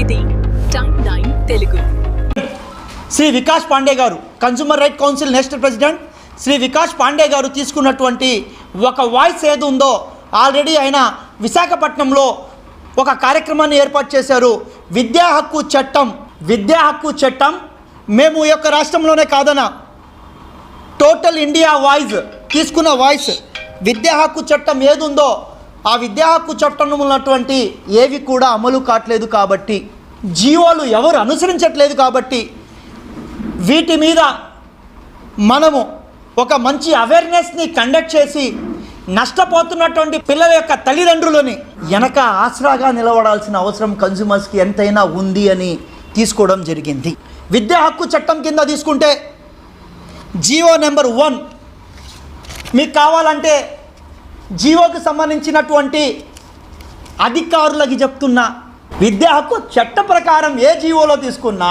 ఇది టైమ్9 Telugu. Shri Vikas Pandey garu, consumer right council national president Shri Vikas Pandey garu తీసుకున్నటువంటి ఒక వాయిస్ ఏది ఉందో, ఆల్రెడీ ఆయన విశాఖపట్నంలో ఒక కార్యక్రమాన్ని ఏర్పాటు చేశారు. విద్యా హక్కు చట్టం మేము ఈ యొక్క రాష్ట్రంలోనే కాదనా, టోటల్ ఇండియా వాయిస్ తీసుకున్న వాయిస్. విద్యా హక్కు చట్టం ఏది ఉందో ఆ విద్యా హక్కు చట్టంలో ఉన్నటువంటి ఏవి కూడా అమలు కావట్లేదు కాబట్టి, జీవోలు ఎవరు అనుసరించట్లేదు కాబట్టి, వీటి మీద మనము ఒక మంచి అవేర్నెస్ని కండక్ట్ చేసి నష్టపోతున్నటువంటి పిల్లల యొక్క తల్లిదండ్రులని వెనక ఆసరాగా నిలబడాల్సిన అవసరం కన్స్యూమర్స్కి ఎంతైనా ఉంది అని తీసుకోవడం జరిగింది. విద్యా హక్కు చట్టం కింద తీసుకుంటే జీవో నెంబర్ 1 మీకు కావాలంటే జీవోకి సంబంధించినటువంటి అధికారులకి చెప్తున్నా, విద్యా హక్కు చట్ట ప్రకారం ఏ జీవోలో తీసుకున్నా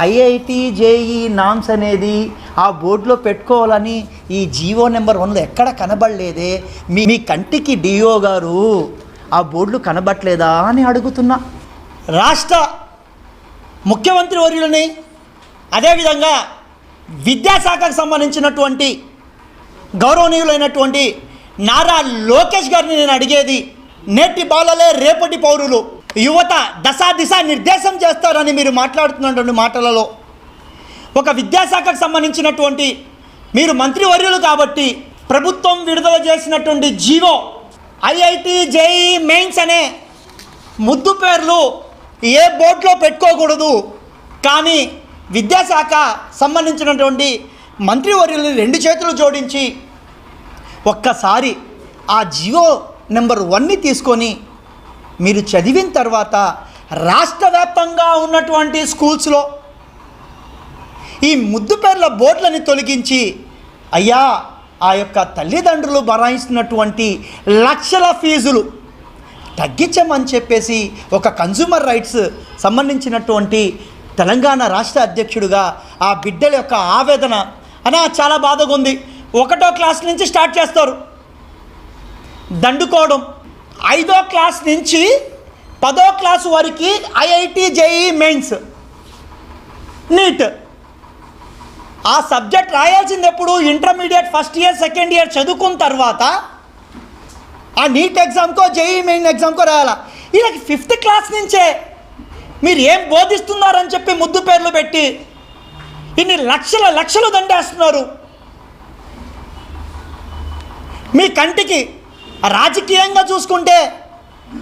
ఐఐటి జేఈ నామ్స్ అనేది ఆ బోర్డులో పెట్టుకోవాలని ఈ జీవో నెంబర్ 1లో ఎక్కడ కనబడలేదే. మీ కంటికి డిఓ గారు ఆ బోర్డులు కనబడలేదా అని అడుగుతున్నా. రాష్ట్ర ముఖ్యమంత్రి వర్యులని, అదేవిధంగా విద్యాశాఖకు సంబంధించినటువంటి గౌరవనీయులైనటువంటి నారా లోకేష్ గారిని నేను అడిగేది, నేటి బాలలే రేపటి పౌరులు, యువత దిశ నిర్దేశం చేస్తారని మీరు మాట్లాడుతున్నటువంటి మాటలలో ఒక విద్యాశాఖకు సంబంధించినటువంటి మీరు మంత్రివర్యులు కాబట్టి ప్రభుత్వం విడుదల చేసినటువంటి జీవో ఐఐటి జేఈ మెయిన్స్ అనే ముద్దు పేర్లు ఏ బోర్డులో పెట్టుకోకూడదు, కానీ విద్యాశాఖ సంబంధించినటువంటి మంత్రివర్యుల్ని 2 చేతులు జోడించి ఒక్కసారి ఆ జీవో నెంబర్ 1ని తీసుకొని మీరు చదివిన తర్వాత రాష్ట్ర వ్యాప్తంగా ఉన్నటువంటి స్కూల్స్లో ఈ ముద్దు పేర్ల బోర్డులని తొలగించి, అయ్యా ఆ యొక్క తల్లిదండ్రులు భరాయిస్తున్నటువంటి లక్షల ఫీజులు తగ్గించమని చెప్పేసి ఒక కన్స్యూమర్ రైట్స్ సంబంధించినటువంటి తెలంగాణ రాష్ట్ర అధ్యక్షుడిగా ఆ బిడ్డల యొక్క ఆవేదన అనా చాలా బాధగా ఉంది. 1వ క్లాస్ నుంచి స్టార్ట్ చేస్తారు దండుకోవడం, 5వ క్లాస్ నుంచి 10వ క్లాస్ వరకు ఐఐటి జేఈ మెయిన్స్ నీట్. ఆ సబ్జెక్ట్ రాయాల్సింది ఎప్పుడు intermediate first year second year చదువుకున్న తర్వాత ఆ నీట్ ఎగ్జామ్కో జేఈ మెయిన్ ఎగ్జామ్కో రాయాలా. వీళ్ళకి 5th క్లాస్ నుంచే మీరు ఏం బోధిస్తున్నారని చెప్పి ముద్దు పేర్లు పెట్టి ఇన్ని లక్షలు దండేస్తున్నారు. మీ కంటికి రాజకీయంగా చూసుకుంటే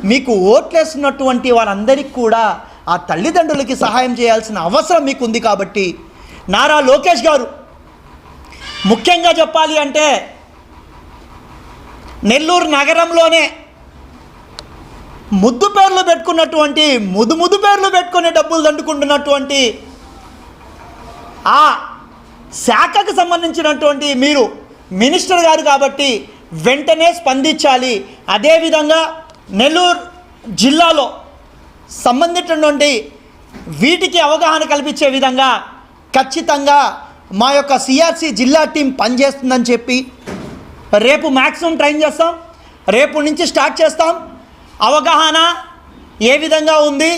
మీకు ఓట్లేస్తున్నటువంటి వాళ్ళందరికీ కూడా ఆ తల్లిదండ్రులకి సహాయం చేయాల్సిన అవసరం మీకు ఉంది. కాబట్టి నారా లోకేష్ గారు ముఖ్యంగా చెప్పాలి అంటే నెల్లూరు నగరంలోనే ముద్దు పేర్లు పెట్టుకున్నటువంటి ముద్దు పేర్లు పెట్టుకునే డబ్బులు దండుకుంటున్నటువంటి ఆ శాఖకు సంబంధించినటువంటి మీరు మినిస్టర్ గారు కాబట్టి వెంటనే స్పందించాలి. అదేవిధంగా నెల్లూరు జిల్లాలో సంబంధించినటువంటి వీటికి అవగాహన కల్పించే విధంగా ఖచ్చితంగా మా యొక్క సిఆర్సి జిల్లా టీం పనిచేస్తుందని చెప్పి రేపు మ్యాక్సిమం ట్రైన్ చేస్తాం, రేపు నుంచి స్టార్ట్ చేస్తాం. అవగాహన ఏ విధంగా ఉంది,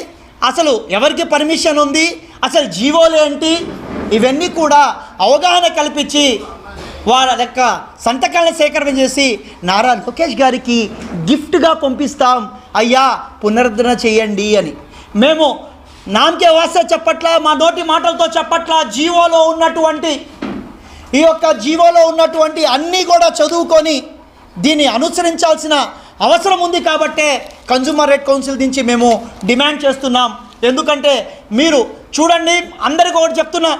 అసలు ఎవరికి పర్మిషన్ ఉంది, అసలు జీవోలు ఏంటి, ఇవన్నీ కూడా అవగాహన కల్పించి వాళ్ళ యొక్క సంతకాలను సేకరణ చేసి నారా లోకేష్ గారికి గిఫ్ట్గా పంపిస్తాం. అయ్యా పునరుద్ధరణ చేయండి అని మేము నామకే వాస్తే చెప్పట్లా, మా నోటి మాటలతో చెప్పట్లా. జీవోలో ఉన్నటువంటి ఈ యొక్క జీవోలో ఉన్నటువంటి అన్నీ కూడా చదువుకొని దీన్ని అనుసరించాల్సిన అవసరం ఉంది. కాబట్టే కన్స్యూమర్ రైట్ కౌన్సిల్ నుంచి మేము డిమాండ్ చేస్తున్నాం. ఎందుకంటే మీరు చూడండి, అందరికీ ఒకటి చెప్తున్నా,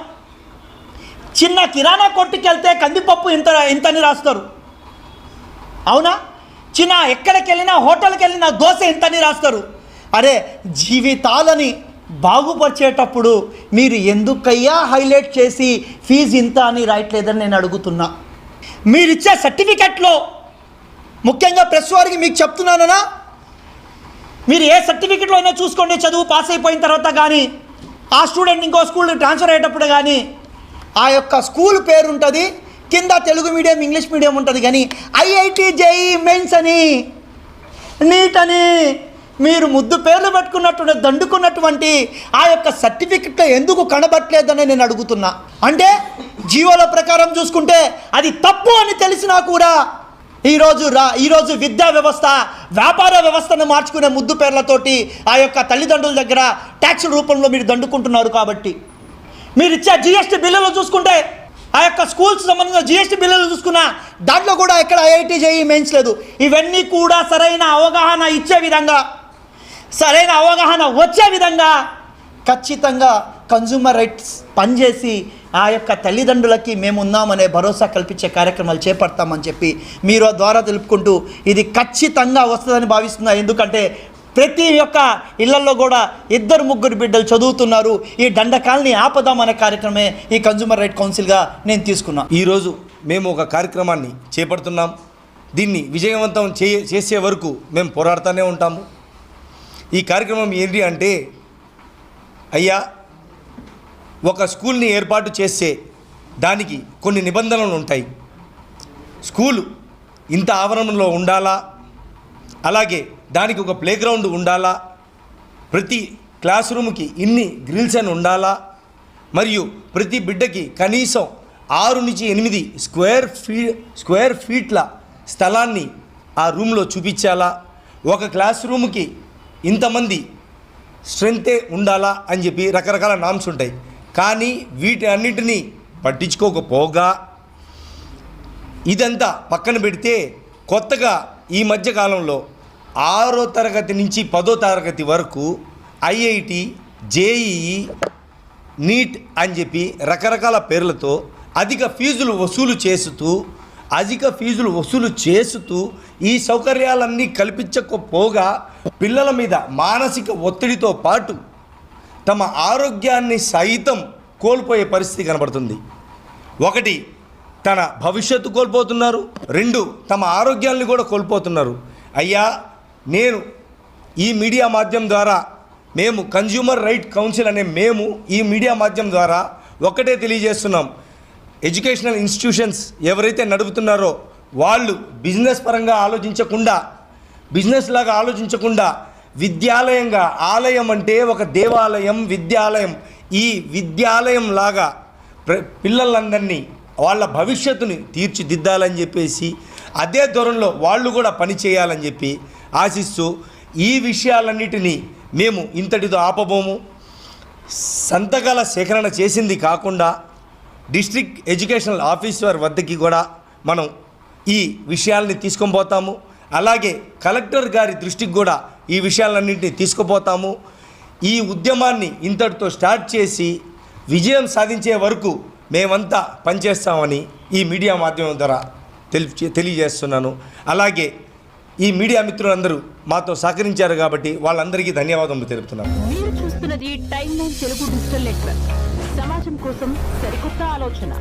చిన్న కిరాణా కొట్టుకి వెళ్తే కందిపప్పు ఇంతని రాస్తారు, అవునా? చిన్న ఎక్కడికి వెళ్ళినా హోటల్కి వెళ్ళినా దోశ ఇంతని రాస్తారు. అరే జీవితాలని బాగుపరిచేటప్పుడు మీరు ఎందుకయ్యా హైలైట్ చేసి ఫీజు ఇంత అని రాయట్లేదని నేను అడుగుతున్నా. మీరిచ్చే సర్టిఫికెట్లో ముఖ్యంగా ప్రెస్ వారికి మీకు చెప్తున్నానా, మీరు ఏ సర్టిఫికెట్లో అయినా చూసుకోండి, చదువు పాస్ అయిపోయిన తర్వాత కానీ ఆ స్టూడెంట్ ఇంకో స్కూల్కి ట్రాన్స్ఫర్ అయ్యేటప్పుడు కానీ ఆ యొక్క స్కూల్ పేరు ఉంటుంది, కింద తెలుగు మీడియం ఇంగ్లీష్ మీడియం ఉంటుంది. కానీ ఐఐటి జేఈ మెయిన్స్ అని నీట్ అని మీరు ముద్దు పేర్లు పెట్టుకున్నటువంటి దండుకున్నటువంటి ఆ యొక్క సర్టిఫికెట్లో ఎందుకు కనబట్టలేదని నేను అడుగుతున్నా. అంటే జీవోల ప్రకారం చూసుకుంటే అది తప్పు అని తెలిసినా కూడా ఈరోజు విద్యా వ్యవస్థ వ్యాపార వ్యవస్థను మార్చుకునే ముద్దు పేర్లతోటి ఆ యొక్క తల్లిదండ్రుల దగ్గర ట్యాక్సుల రూపంలో మీరు దండుకుంటున్నారు. కాబట్టి మీరు ఇచ్చే జిఎస్టీ బిల్లులు చూసుకుంటే ఆ యొక్క స్కూల్స్ సంబంధించిన జిఎస్టీ బిల్లులు చూసుకున్నా దాంట్లో కూడా ఎక్కడ ఐఐటీ జేఈ మెయిన్స్ లేదు. ఇవన్నీ కూడా సరైన అవగాహన ఇచ్చే విధంగా, సరైన అవగాహన వచ్చే విధంగా ఖచ్చితంగా కన్జ్యూమర్ రైట్స్ పనిచేసి ఆ యొక్క తల్లిదండ్రులకి మేము ఉన్నామనే భరోసా కల్పించే కార్యక్రమాలు చేపడతామని చెప్పి మీరు ద్వారా తెలుపుకుంటూ ఇది ఖచ్చితంగా వస్తుందని భావిస్తున్నా. ఎందుకంటే ప్రతి ఒక్క ఇళ్లలో కూడా 2-3 బిడ్డలు చదువుతున్నారు. ఈ దండకాల్ని ఆపదాం అనే కార్యక్రమే ఈ కన్జ్యూమర్ రైట్ కౌన్సిల్గా నేను తీసుకున్నా. ఈరోజు మేము ఒక కార్యక్రమాన్ని చేపడుతున్నాం. దీన్ని విజయవంతం చేసే వరకు మేము పోరాడుతూనే ఉంటాము. ఈ కార్యక్రమం ఏంటి అంటే, అయ్యా, ఒక స్కూల్ని ఏర్పాటు చేస్తే దానికి కొన్ని నిబంధనలు ఉంటాయి. స్కూలు ఇంత ఆవరణలో ఉండాలా, అలాగే దానికి ఒక ప్లేగ్రౌండ్ ఉండాలా, ప్రతి క్లాస్ రూమ్కి ఇన్ని గ్రిల్స్ అని ఉండాలా, మరియు ప్రతి బిడ్డకి కనీసం 6 నుంచి 8 స్క్వేర్ ఫీట్ల స్థలాన్ని ఆ రూమ్లో చూపించాలా, ఒక క్లాస్ రూమ్కి ఇంతమంది స్ట్రెంతే ఉండాలా అని చెప్పి రకరకాల నామ్స్ ఉంటాయి. కానీ వీటి అన్నిటినీ పట్టించుకోకపోగా ఇదంతా పక్కన పెడితే కొత్తగా ఈ మధ్యకాలంలో 6వ తరగతి నుంచి 10వ తరగతి వరకు ఐఐటి, జేఈఈ, నీట్ అని చెప్పి రకరకాల పేర్లతో అధిక ఫీజులు వసూలు చేస్తూ ఈ సౌకర్యాలన్నీ కల్పించకపోగా పిల్లల మీద మానసిక ఒత్తిడితో పాటు తమ ఆరోగ్యాన్ని సైతం కోల్పోయే పరిస్థితి కనబడుతుంది. 1, తన భవిష్యత్తు కోల్పోతున్నారు. 2, తమ ఆరోగ్యాన్ని కూడా కోల్పోతున్నారు. అయ్యా, నేను ఈ మీడియా మాధ్యమం ద్వారా, మేము కన్జ్యూమర్ రైట్ కౌన్సిల్ అనే మేము ఈ మీడియా మాధ్యమం ద్వారా ఒక్కటే తెలియజేస్తున్నాం. ఎడ్యుకేషనల్ ఇన్స్టిట్యూషన్స్ ఎవరైతే నడుపుతున్నారో వాళ్ళు బిజినెస్ లాగా ఆలోచించకుండా విద్యాలయంగా, ఆలయం అంటే ఒక దేవాలయం, విద్యాలయం, ఈ విద్యాలయం లాగా పిల్లలందరినీ వాళ్ళ భవిష్యత్తుని తీర్చిదిద్దాలని చెప్పేసి అదే ధోరణిలో వాళ్ళు కూడా పని చేయాలని చెప్పి ఆశిస్తూ ఈ విషయాలన్నిటినీ మేము ఇంతటితో ఆపబోము. సంతకాల సేకరణ చేసింది కాకుండా డిస్ట్రిక్ట్ ఎడ్యుకేషనల్ ఆఫీసర్ వద్దకి కూడా మనం ఈ విషయాల్ని తీసుకొని పోతాము. అలాగే కలెక్టర్ గారి దృష్టికి కూడా ఈ విషయాలన్నింటినీ తీసుకుపోతాము. ఈ ఉద్యమాన్ని ఇంతటితో స్టార్ట్ చేసి విజయం సాధించే వరకు మేమంతా పనిచేస్తామని ఈ మీడియా మాధ్యమం ద్వారా తెలియజేస్తున్నాను. అలాగే ఈ మీడియా మిత్రులందరూ మాతో సహకరించారు కాబట్టి వాళ్ళందరికీ ధన్యవాదములు తెలుపుతున్నాను. మీరు చూస్తున్నది time line Telugu digital network. సమాజం కోసం సరికొత్త ఆలోచన.